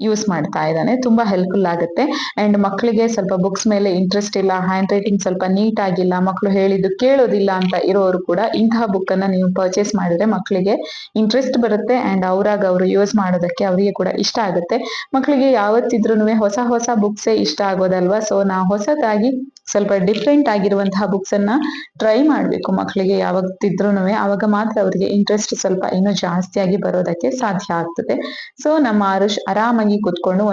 [SPEAKER 1] ಯೂಸ್ ಮಾಡ್ತಾ ಇದ್ದಾನೆ. ತುಂಬಾ ಹೆಲ್ಪ್ಫುಲ್ ಆಗುತ್ತೆ. ಅಂಡ್ ಮಕ್ಕಳಿಗೆ ಸ್ವಲ್ಪ ಬುಕ್ಸ್ ಮೇಲೆ ಇಂಟ್ರೆಸ್ಟ್ ಇಲ್ಲ, ಹ್ಯಾಂಡ್ ರೈಟಿಂಗ್ ಸ್ವಲ್ಪ ನೀಟ್ ಆಗಿಲ್ಲ, ಮಕ್ಕಳು ಹೇಳಿದ್ದು ಕೇಳೋದಿಲ್ಲ ಅಂತ ಇರೋರು ಕೂಡ ಇಂತಹ ಬುಕ್ ಅನ್ನ ನೀವು ಪರ್ಚೇಸ್ ಮಾಡಿದ್ರೆ ಮಕ್ಕಳಿಗೆ ಇಂಟ್ರೆಸ್ಟ್ ಬರುತ್ತೆ ಅಂಡ್ ಅವ್ರಾಗ ಅವರು ಯೂಸ್ ಮಾಡೋದಕ್ಕೆ ಅವರಿಗೆ ಕೂಡ ಇಷ್ಟ ಆಗುತ್ತೆ. ಮಕ್ಕಳಿಗೆ ಯಾವತ್ತಿದ್ರು ಹೊಸ ಹೊಸ ಬುಕ್ಸೇ ಇಷ್ಟ ಆಗೋದಲ್ವಾ. ಸೊ ನಾವು ಹೊಸದಾಗಿ ಸ್ವಲ್ಪ ಡಿಫ್ರೆಂಟ್ ಆಗಿರುವಂತಹ ಬುಕ್ಸ್ ಅನ್ನ ಟ್ರೈ ಮಾಡ್ಬೇಕು ಮಕ್ಕಳಿಗೆ ಯಾವತ್ತಿದ್ರು. ಆವಾಗ ಮಾತ್ರ ಅವರಿಗೆ ಇಂಟ್ರೆಸ್ಟ್ ಸ್ವಲ್ಪ ಇನ್ನೂ ಜಾಸ್ತಿಯಾಗಿ ಬರೋದಕ್ಕೆ ಸಾಧ್ಯ ಆಗ್ತದೆ. ಸೊ ನಮ್ಮ ಆರುಷ್ ಆರಾಮಾಗಿ ಕುತ್ಕೊಂಡು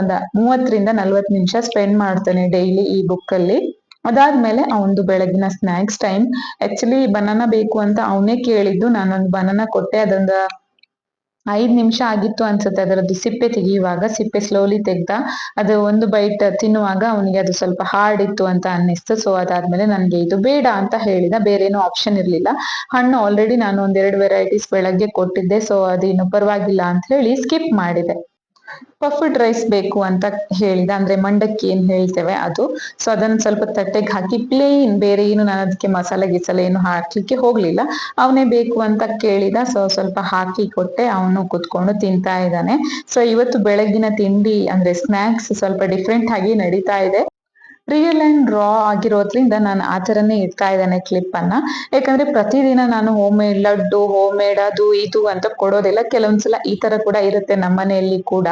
[SPEAKER 1] 30-40 ನಿಮಿಷ ಸ್ಪೆಂಡ್ ಮಾಡ್ತಾನೆ ಡೈಲಿ ಈ ಬುಕ್ ಅಲ್ಲಿ. ಅದಾದ್ಮೇಲೆ ಅವನದು ಬೆಳಗಿನ ಸ್ನಾಕ್ಸ್ ಟೈಮ್. ಆಕ್ಚುಲಿ ಬನಾನಾ ಬೇಕು ಅಂತ ಅವನೇ ಕೇಳಿದ್ದು, ನಾನೊಂದು ಬನಾನಾ ಕೊಟ್ಟೆ. ಅದೊಂದು 5 ನಿಮಿಷ ಆಗಿತ್ತು ಅನ್ಸುತ್ತೆ ಅದರದ್ದು ಸಿಪ್ಪೆ ತೆಗೆಯುವಾಗ. ಸಿಪ್ಪೆ ಸ್ಲೋಲಿ ತೆಗ್ದ. ಅದು ಒಂದು ಬೈಟ್ ತಿನ್ನುವಾಗ ಅವನಿಗೆ ಅದು ಸ್ವಲ್ಪ ಹಾರ್ಡ್ ಇತ್ತು ಅಂತ ಅನ್ನಿಸ್ತು. ಸೊ ಅದಾದ್ಮೇಲೆ ನನಗೆ ಇದು ಬೇಡ ಅಂತ ಹೇಳಿದ. ಬೇರೇನೋ ಆಪ್ಷನ್ ಇರ್ಲಿಲ್ಲ. ಹಣ್ಣು ಆಲ್ರೆಡಿ ನಾನು 1-2 ವೆರೈಟೀಸ್ ಬೆಳಗ್ಗೆ ಕೊಟ್ಟಿದ್ದೆ. ಸೊ ಅದೇನು ಪರವಾಗಿಲ್ಲ ಅಂತ ಹೇಳಿ ಸ್ಕಿಪ್ ಮಾಡಿದೆ. ಪಫ್ಡ್ ರೈಸ್ ಬೇಕು ಅಂತ ಹೇಳಿದ, ಅಂದ್ರೆ ಮಂಡಕ್ಕಿ ಏನ್ ಹೇಳ್ತೇವೆ ಅದು. ಸೊ ಅದನ್ನ ಸ್ವಲ್ಪ ತಟ್ಟೆಗೆ ಹಾಕಿ ಪ್ಲೇನ್, ಬೇರೆ ಏನು ನಾನು ಅದಕ್ಕೆ ಮಸಾಲೆ ಗಿಸಾಲೆ ಏನು ಹಾಕ್ಲಿಕ್ಕೆ ಹೋಗ್ಲಿಲ್ಲ. ಅವನೇ ಬೇಕು ಅಂತ ಕೇಳಿದ, ಸೊ ಸ್ವಲ್ಪ ಹಾಕಿ ಕೊಟ್ಟೆ, ಅವನು ಕುತ್ಕೊಂಡು ತಿಂತಾ ಇದ್ದಾನೆ. ಸೊ ಇವತ್ತು ಬೆಳಗ್ಗಿನ ತಿಂಡಿ ಅಂದ್ರೆ ಸ್ನಾಕ್ಸ್ ಸ್ವಲ್ಪ ಡಿಫ್ರೆಂಟ್ ಆಗಿ ನಡೀತಾ ಇದೆ. ರಿಯಲ್ ಅಂಡ್ ರಾ ಆಗಿರೋದ್ರಿಂದ ನಾನು ಆ ಥರನೇ ಇಡ್ತಾ ಇದ್ದೇನೆ ಕ್ಲಿಪ್ ಅನ್ನ. ಯಾಕಂದ್ರೆ ಪ್ರತಿದಿನ ನಾನು home made laddu, home made ಅದು ಇದು ಅಂತ ಕೊಡೋದಿಲ್ಲ. ಕೆಲವೊಂದ್ಸಲ ಈ ತರ ಕೂಡ ಇರುತ್ತೆ ನಮ್ಮ ಮನೆಯಲ್ಲಿ ಕೂಡ.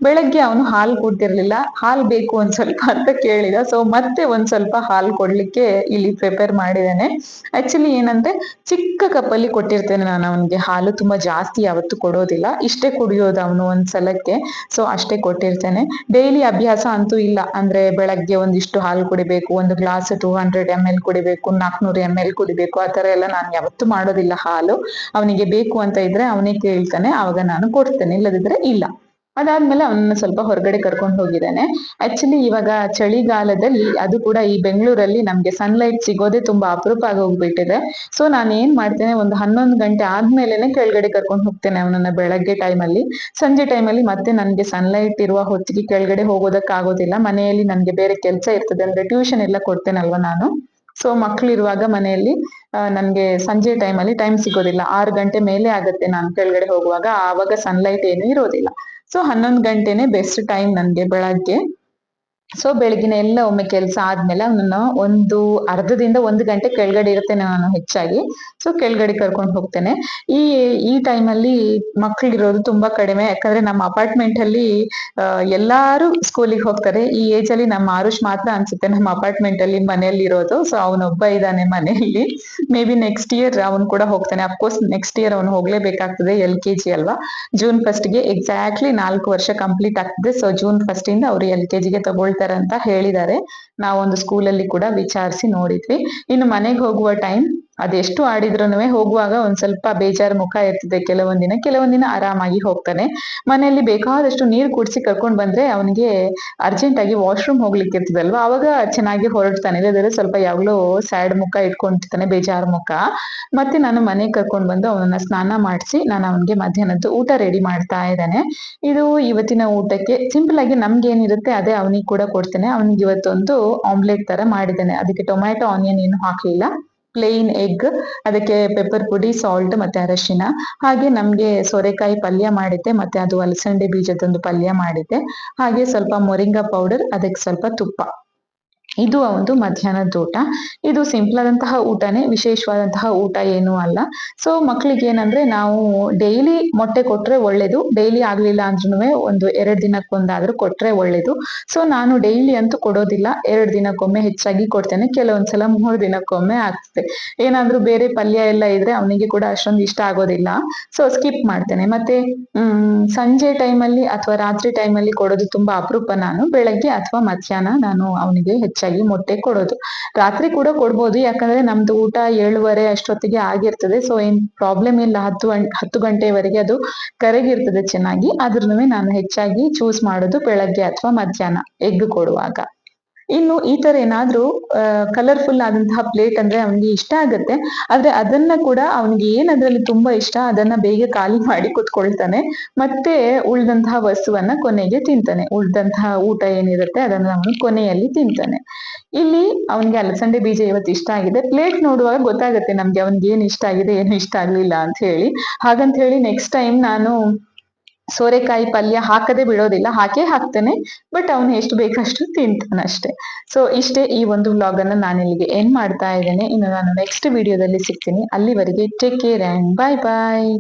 [SPEAKER 1] ಬೆಳಗ್ಗೆ ಅವನು ಹಾಲು ಕುಡ್ತಿರ್ಲಿಲ್ಲ, ಹಾಲು ಬೇಕು ಒಂದ್ ಸ್ವಲ್ಪ ಅಂತ ಕೇಳಿದ. ಸೊ ಮತ್ತೆ ಒಂದ್ ಸ್ವಲ್ಪ ಹಾಲು ಕೊಡ್ಲಿಕ್ಕೆ ಇಲ್ಲಿ ಪ್ರಿಪೇರ್ ಮಾಡಿದ್ದೇನೆ. ಆಕ್ಚುಲಿ ಏನಂದ್ರೆ ಚಿಕ್ಕ ಕಪ್ಪಲ್ಲಿ ಕೊಟ್ಟಿರ್ತೇನೆ ನಾನು ಅವನಿಗೆ ಹಾಲು, ತುಂಬಾ ಜಾಸ್ತಿ ಯಾವತ್ತು ಕೊಡೋದಿಲ್ಲ, ಇಷ್ಟೇ ಕುಡಿಯೋದು ಅವನು ಒಂದ್ ಸಲಕ್ಕೆ. ಸೊ ಅಷ್ಟೇ ಕೊಟ್ಟಿರ್ತೇನೆ. ಡೈಲಿ ಅಭ್ಯಾಸ ಅಂತೂ ಇಲ್ಲ, ಅಂದ್ರೆ ಬೆಳಗ್ಗೆ ಒಂದಿಷ್ಟು ಹಾಲು ಕುಡಿಬೇಕು, ಒಂದು ಗ್ಲಾಸ್ 200 ml ಕುಡಿಬೇಕು, 400 ml ಕುಡಿಬೇಕು, ಆ ತರ ಎಲ್ಲ ನಾನು ಯಾವತ್ತೂ ಮಾಡೋದಿಲ್ಲ ಹಾಲು. ಅವನಿಗೆ ಬೇಕು ಅಂತ ಇದ್ರೆ ಅವನೇ ಕೇಳ್ತಾನೆ, ಅವಾಗ ನಾನು ಕೊಡ್ತೇನೆ, ಇಲ್ಲದಿದ್ರೆ ಇಲ್ಲ. ಅದಾದ್ಮೇಲೆ ಅವನನ್ನ ಸ್ವಲ್ಪ ಹೊರಗಡೆ ಕರ್ಕೊಂಡು ಹೋಗಿದ್ದೇನೆ. ಆಕ್ಚುಲಿ ಇವಾಗ ಚಳಿಗಾಲದಲ್ಲಿ, ಅದು ಕೂಡ ಈ ಬೆಂಗಳೂರಲ್ಲಿ ನಮ್ಗೆ ಸನ್ಲೈಟ್ ಸಿಗೋದೇ ತುಂಬಾ ಅಪರೂಪ ಆಗಿ ಹೋಗ್ಬಿಟ್ಟಿದೆ. ಸೊ ನಾನು ಏನ್ ಮಾಡ್ತೇನೆ, ಒಂದು 11 ಗಂಟೆ ಆದ್ಮೇಲೆನೆ ಕೆಳಗಡೆ ಕರ್ಕೊಂಡು ಹೋಗ್ತೇನೆ ಅವನನ್ನ. ಬೆಳಗ್ಗೆ ಟೈಮಲ್ಲಿ, ಸಂಜೆ ಟೈಮಲ್ಲಿ ಮತ್ತೆ ನನ್ಗೆ ಸನ್ಲೈಟ್ ಇರುವ ಹೊತ್ತಿಗೆ ಕೆಳಗಡೆ ಹೋಗೋದಕ್ಕಾಗೋದಿಲ್ಲ. ಮನೆಯಲ್ಲಿ ನನ್ಗೆ ಬೇರೆ ಕೆಲಸ ಇರ್ತದೆ, ಅಂದ್ರೆ ಟ್ಯೂಷನ್ ಎಲ್ಲ ಕೊಡ್ತೇನಲ್ವಾ ನಾನು. ಸೊ ಮಕ್ಳಿರುವಾಗ ಮನೆಯಲ್ಲಿ ನನ್ಗೆ ಸಂಜೆ ಟೈಮಲ್ಲಿ ಟೈಮ್ ಸಿಗೋದಿಲ್ಲ. 6 ಗಂಟೆ ಮೇಲೆ ಆಗುತ್ತೆ ನಾನು ಕೆಳಗಡೆ ಹೋಗುವಾಗ, ಆವಾಗ ಸನ್ಲೈಟ್ ಏನು ಇರೋದಿಲ್ಲ. ಸೊ 11 ಗಂಟೆನೆ ಬೆಸ್ಟ್ ಟೈಮ್ ನನ್ಗೆ ಬೆಳಗ್ಗೆ. ಸೊ ಬೆಳಗಿನ ಎಲ್ಲ ಒಮ್ಮೆ ಕೆಲಸ ಆದ್ಮೇಲೆ ಅವನನ್ನ ಒಂದು ಅರ್ಧದಿಂದ 1 ಗಂಟೆ ಕೆಳಗಡೆ ಇರ್ತೇನೆ ನಾನು ಹೆಚ್ಚಾಗಿ. ಸೊ ಕೆಳಗಡೆ ಕರ್ಕೊಂಡು ಹೋಗ್ತೇನೆ. ಈ ಈ ಟೈಮಲ್ಲಿ ಮಕ್ಳಿರೋದು ತುಂಬಾ ಕಡಿಮೆ, ಯಾಕಂದ್ರೆ ನಮ್ಮ ಅಪಾರ್ಟ್ಮೆಂಟ್ ಅಲ್ಲಿ ಎಲ್ಲಾರು ಸ್ಕೂಲಿಗೆ ಹೋಗ್ತಾರೆ. ಈ ಏಜ್ ಅಲ್ಲಿ ನಮ್ಮ ಆರುಷ್ ಮಾತ್ರ ಅನ್ಸುತ್ತೆ ನಮ್ಮ ಅಪಾರ್ಟ್ಮೆಂಟ್ ಅಲ್ಲಿ ಮನೆಯಲ್ಲಿ ಇರೋದು. ಸೊ ಅವನೊಬ್ಬ ಇದ್ದಾನೆ ಮನೆಯಲ್ಲಿ. ಮೇ ಬಿ ನೆಕ್ಸ್ಟ್ ಇಯರ್ ಅವನು ಕೂಡ ಹೋಗ್ತಾನೆ. ಅಫ್ಕೋರ್ಸ್ ನೆಕ್ಸ್ಟ್ ಇಯರ್ ಅವನು ಹೋಗ್ಲೇಬೇಕಾಗ್ತದೆ, LKG ಅಲ್ವಾ. ಜೂನ್ 1 ಗೆ ಎಕ್ಸಾಕ್ಟ್ಲಿ 4 ವರ್ಷ ಕಂಪ್ಲೀಟ್ ಆಗ್ತದೆ. ಸೊ ಜೂನ್ 1 ಇಂದ ಅವರು LKG ಗೆ ತಗೊಳ್ತಾರೆ ಅಂತ ಹೇಳಿದ್ದಾರೆ. ನಾವೊಂದು ಸ್ಕೂಲಲ್ಲಿ ಕೂಡ ವಿಚಾರಿಸಿ ನೋಡಿದ್ವಿ. ಇನ್ನು ಮನೆಗೆ ಹೋಗುವ ಟೈಮ್, ಅದೆಷ್ಟು ಆಡಿದ್ರುನುವೆ ಹೋಗುವಾಗ ಒಂದ್ ಸ್ವಲ್ಪ ಬೇಜಾರು ಮುಖ ಇರ್ತದೆ ಕೆಲವೊಂದಿನ ಆರಾಮಾಗಿ ಹೋಗ್ತಾನೆ. ಮನೆಯಲ್ಲಿ ಬೇಕಾದಷ್ಟು ನೀರು ಕುಡಿಸಿ ಕರ್ಕೊಂಡ್ ಬಂದ್ರೆ ಅವನಿಗೆ ಅರ್ಜೆಂಟ್ ಆಗಿ ವಾಶ್ರೂಮ್ ಹೋಗ್ಲಿಕ್ಕೆ ಇರ್ತದಲ್ವಾ, ಅವಾಗ ಚೆನ್ನಾಗಿ ಹೊರಡ್ತಾನೆ. ಇಲ್ಲದ್ರೆ ಸ್ವಲ್ಪ ಯಾವಾಗ್ಲೂ ಸ್ಯಾಡ್ ಮುಖ ಇಟ್ಕೊಂಡಿರ್ತಾನೆ, ಬೇಜಾರು ಮುಖ. ಮತ್ತೆ ನಾನು ಮನೆಗೆ ಕರ್ಕೊಂಡ್ ಬಂದು ಅವನನ್ನ ಸ್ನಾನ ಮಾಡಿಸಿ ನಾನು ಅವನಿಗೆ ಮಧ್ಯಾಹ್ನದ್ದು ಊಟ ರೆಡಿ ಮಾಡ್ತಾ ಇದ್ದೇನೆ. ಇದು ಇವತ್ತಿನ ಊಟಕ್ಕೆ ಸಿಂಪಲ್ ಆಗಿ ನಮ್ಗೆ ಏನಿರುತ್ತೆ ಅದೇ ಅವನಿಗೆ ಕೂಡ ಕೊಡ್ತೇನೆ. ಅವನಿಗೆ ಇವತ್ತೊಂದು ಆಮ್ಲೆಟ್ ತರ ಮಾಡಿದ್ದೇನೆ. ಅದಕ್ಕೆ ಟೊಮ್ಯಾಟೊ ಆನಿಯನ್ ಏನು ಹಾಕ್ಲಿಲ್ಲ, ಪ್ಲೇನ್ ಎಗ್, ಅದಕ್ಕೆ ಪೆಪ್ಪರ್ ಪುಡಿ, ಸಾಲ್ಟ್ ಮತ್ತೆ ಅರಶಿನ. ಹಾಗೆ ನಮ್ಗೆ ಸೋರೆಕಾಯಿ ಪಲ್ಯ ಮಾಡಿದ್ದೆ, ಮತ್ತೆ ಅದು ಅಲಸಂಡೆ ಬೀಜದೊಂದು ಪಲ್ಯ ಮಾಡಿದ್ದೆ. ಹಾಗೆ ಸ್ವಲ್ಪ ಮೊರಿಂಗಾ ಪೌಡರ್, ಅದಕ್ಕೆ ಸ್ವಲ್ಪ ತುಪ್ಪ. ಇದು ಒಂದು ಮಧ್ಯಾಹ್ನದ ಊಟ. ಇದು ಸಿಂಪಲ್ ಆದಂತಹ ಊಟನೇ, ವಿಶೇಷವಾದಂತಹ ಊಟ ಏನೂ ಅಲ್ಲ. ಸೊ ಮಕ್ಳಿಗೆ ಏನಂದ್ರೆ ನಾವು ಡೈಲಿ ಮೊಟ್ಟೆ ಕೊಟ್ರೆ ಒಳ್ಳೇದು, ಡೈಲಿ ಆಗ್ಲಿಲ್ಲ ಅಂದ್ರೂ ಒಂದು 2 ದಿನಕ್ಕೊಂದಾದ್ರೂ ಕೊಟ್ರೆ ಒಳ್ಳೇದು. ಸೊ ನಾನು ಡೈಲಿ ಅಂತೂ ಕೊಡೋದಿಲ್ಲ, 2 ದಿನಕ್ಕೊಮ್ಮೆ ಹೆಚ್ಚಾಗಿ ಕೊಡ್ತೇನೆ. ಕೆಲವೊಂದ್ಸಲ 3 ದಿನಕ್ಕೊಮ್ಮೆ ಆಗ್ತದೆ. ಏನಾದ್ರೂ ಬೇರೆ ಪಲ್ಯ ಎಲ್ಲ ಇದ್ರೆ ಅವನಿಗೆ ಕೂಡ ಅಷ್ಟೊಂದು ಇಷ್ಟ ಆಗೋದಿಲ್ಲ, ಸೊ ಸ್ಕಿಪ್ ಮಾಡ್ತೇನೆ. ಮತ್ತೆ ಸಂಜೆ ಟೈಮಲ್ಲಿ ಅಥವಾ ರಾತ್ರಿ ಟೈಮಲ್ಲಿ ಕೊಡೋದು ತುಂಬಾ ಅಪರೂಪ. ನಾನು ಬೆಳಗ್ಗೆ ಅಥವಾ ಮಧ್ಯಾಹ್ನ ನಾನು ಅವನಿಗೆ ಹೆಚ್ಚಾಗಿ ಮೊಟ್ಟೆ ಕೊಡೋದು. ರಾತ್ರಿ ಕೂಡ ಕೊಡ್ಬೋದು, ಯಾಕಂದ್ರೆ ನಮ್ದು ಊಟ 7:30 ಅಷ್ಟೊತ್ತಿಗೆ ಆಗಿರ್ತದೆ. ಸೊ ಏನ್ ಪ್ರಾಬ್ಲಮ್ ಇಲ್ಲ, 10 ಗಂಟೆವರೆಗೆ ಅದು ಕರಗಿರ್ತದೆ ಚೆನ್ನಾಗಿ. ಆದ್ರೂನು ನಾನು ಹೆಚ್ಚಾಗಿ ಚೂಸ್ ಮಾಡೋದು ಬೆಳಗ್ಗೆ ಅಥವಾ ಮಧ್ಯಾಹ್ನ ಎಗ್ ಕೊಡುವಾಗ. ಇನ್ನು ಈ ತರ ಏನಾದ್ರೂ ಕಲರ್ಫುಲ್ ಆದಂತಹ ಪ್ಲೇಟ್ ಅಂದ್ರೆ ಅವನಿಗೆ ಇಷ್ಟ ಆಗುತ್ತೆ. ಆದ್ರೆ ಅದನ್ನ ಕೂಡ ಅವನಿಗೆ ಏನ್ ಅದ್ರಲ್ಲಿ ತುಂಬಾ ಇಷ್ಟ ಅದನ್ನ ಬೇಗ ಖಾಲಿ ಮಾಡಿ ಕುತ್ಕೊಳ್ತಾನೆ. ಮತ್ತೆ ಉಳ್ದಂತಹ ವಸ್ತುವನ್ನ ಕೊನೆಗೆ ತಿಂತಾನೆ. ಉಳ್ದಂತಹ ಊಟ ಏನಿರುತ್ತೆ ಅದನ್ನ ಅವನು ಕೊನೆಯಲ್ಲಿ ತಿಂತಾನೆ. ಇಲ್ಲಿ ಅವನಿಗೆ ಅಲಸಂಡೆ ಬೀಜ ಇವತ್ತು ಇಷ್ಟ ಆಗಿದೆ. ಪ್ಲೇಟ್ ನೋಡುವಾಗ ಗೊತ್ತಾಗುತ್ತೆ ನಮ್ಗೆ ಅವನಿಗೆ ಏನ್ ಇಷ್ಟ ಆಗಿದೆ, ಏನು ಇಷ್ಟ ಆಗ್ಲಿಲ್ಲ ಅಂತ ಹೇಳಿ. ಹಾಗಂತ ಹೇಳಿ ನೆಕ್ಸ್ಟ್ ಟೈಮ್ ನಾನು ಸೋರೆಕಾಯಿ ಪಲ್ಯ ಹಾಕದೆ ಬಿಡೋದಿಲ್ಲ, ಹಾಕೇ ಹಾಕ್ತೇನೆ. ಬಟ್ ಅವನು ಎಷ್ಟು ಬೇಕಷ್ಟು ತಿಂತಾನಷ್ಟೇ. ಸೊ ಇಷ್ಟೇ ಈ ಒಂದು ವ್ಲಾಗ್ ಅನ್ನ ನಾನು ಇಲ್ಲಿಗೆ ಎಂಡ್ ಮಾಡ್ತಾ ಇದ್ದೇನೆ. ಇನ್ನು ನಾನು ನೆಕ್ಸ್ಟ್ ವಿಡಿಯೋದಲ್ಲಿ ಸಿಗ್ತೀನಿ. ಅಲ್ಲಿವರೆಗೆ take care and bye bye.